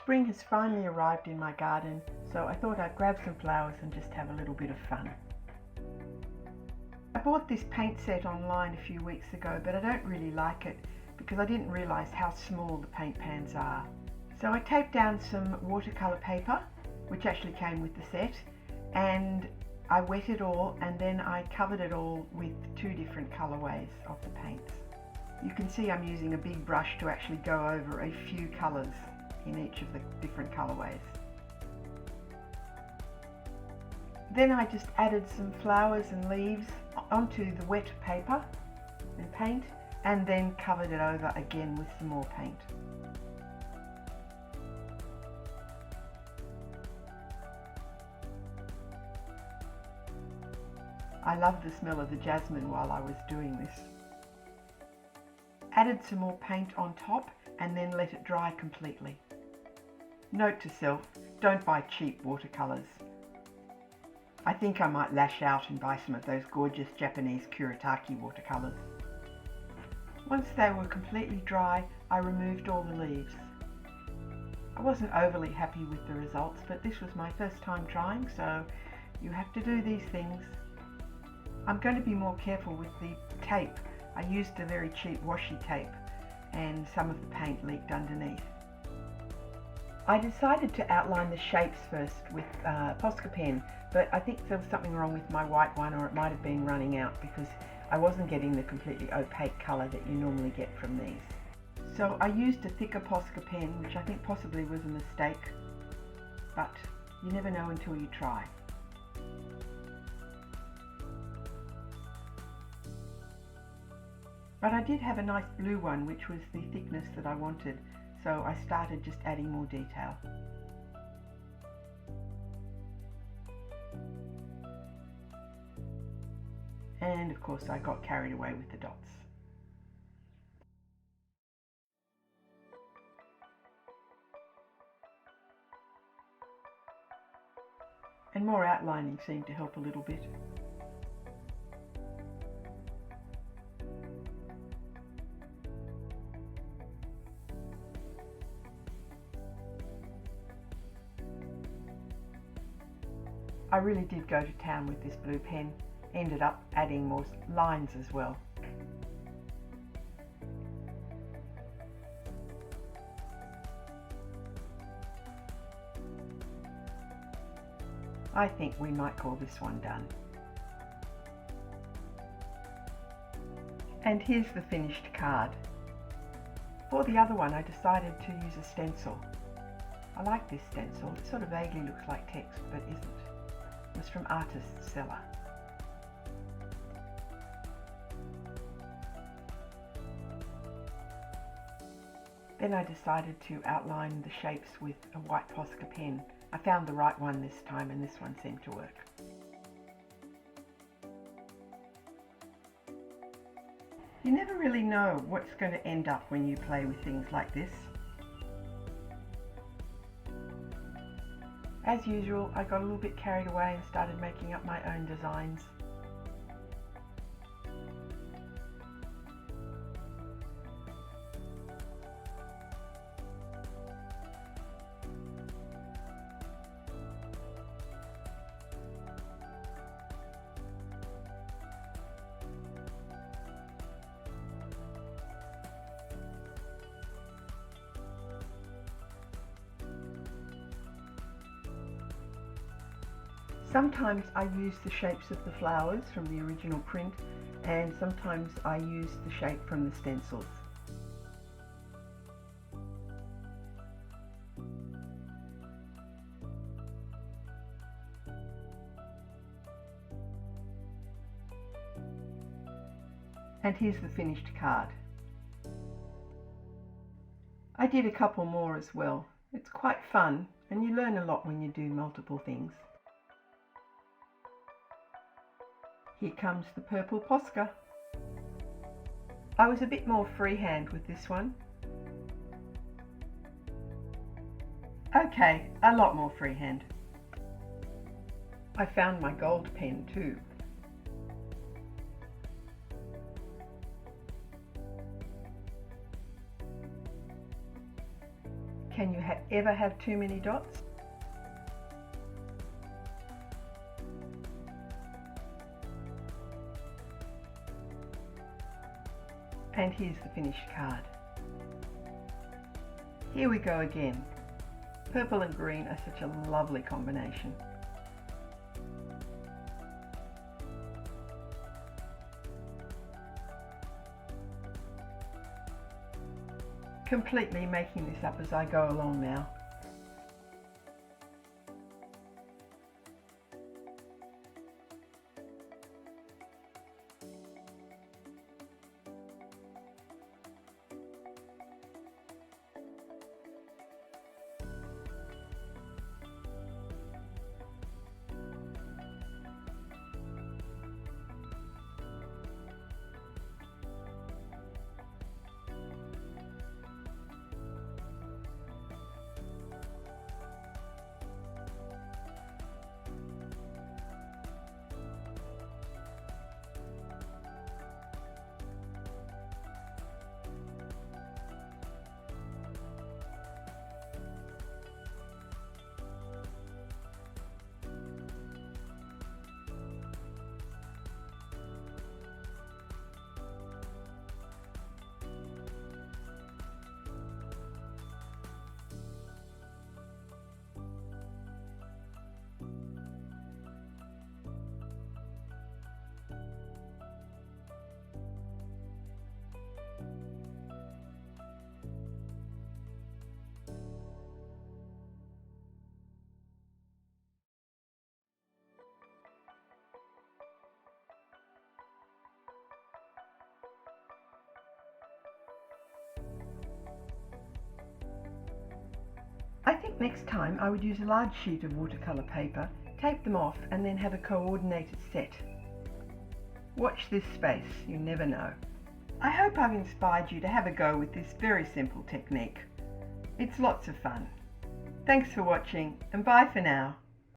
Spring has finally arrived in my garden, so I thought I'd grab some flowers and just have a little bit of fun. I bought this paint set online a few weeks ago, but I don't really like it because I didn't realise how small the paint pans are. So I taped down some watercolour paper, which actually came with the set, and I wet it all, and then I covered it all with 2 different colourways of the paints. You can see I'm using a big brush to actually go over a few colours in each of the different colourways. Then I just added some flowers and leaves onto the wet paper and paint, and then covered it over again with some more paint. I loved the smell of the jasmine while I was doing this. Added some more paint on top and then let it dry completely. Note to self, don't buy cheap watercolours. I think I might lash out and buy some of those gorgeous Japanese Kuretake watercolours. Once they were completely dry, I removed all the leaves. I wasn't overly happy with the results, but this was my first time trying, so you have to do these things. I'm going to be more careful with the tape. I used a very cheap washi tape and some of the paint leaked underneath. I decided to outline the shapes first with Posca pen, but I think there was something wrong with my white one, or it might have been running out because I wasn't getting the completely opaque colour that you normally get from these. So I used a thicker Posca pen, which I think possibly was a mistake, but you never know until you try. But I did have a nice blue one, which was the thickness that I wanted, so I started just adding more detail. And of course I got carried away with the dots. And more outlining seemed to help a little bit. I really did go to town with this blue pen, ended up adding more lines as well. I think we might call this one done. And here's the finished card. For the other one I decided to use a stencil. I like this stencil, it sort of vaguely looks like text but isn't. It was from Artist's Cellar. Then I decided to outline the shapes with a white Posca pen. I found the right one this time, and this one seemed to work. You never really know what's going to end up when you play with things like this. As usual, I got a little bit carried away and started making up my own designs. Sometimes I use the shapes of the flowers from the original print, and sometimes I use the shape from the stencils. And here's the finished card. I did a couple more as well. It's quite fun, and you learn a lot when you do multiple things. Here comes the purple Posca. I was a bit more freehand with this one. Okay, a lot more freehand. I found my gold pen too. Can you ever have too many dots? And here's the finished card. Here we go again. Purple and green are such a lovely combination. Completely making this up as I go along now. I think next time I would use a large sheet of watercolour paper, tape them off and then have a coordinated set. Watch this space, you never know. I hope I've inspired you to have a go with this very simple technique. It's lots of fun. Thanks for watching and bye for now.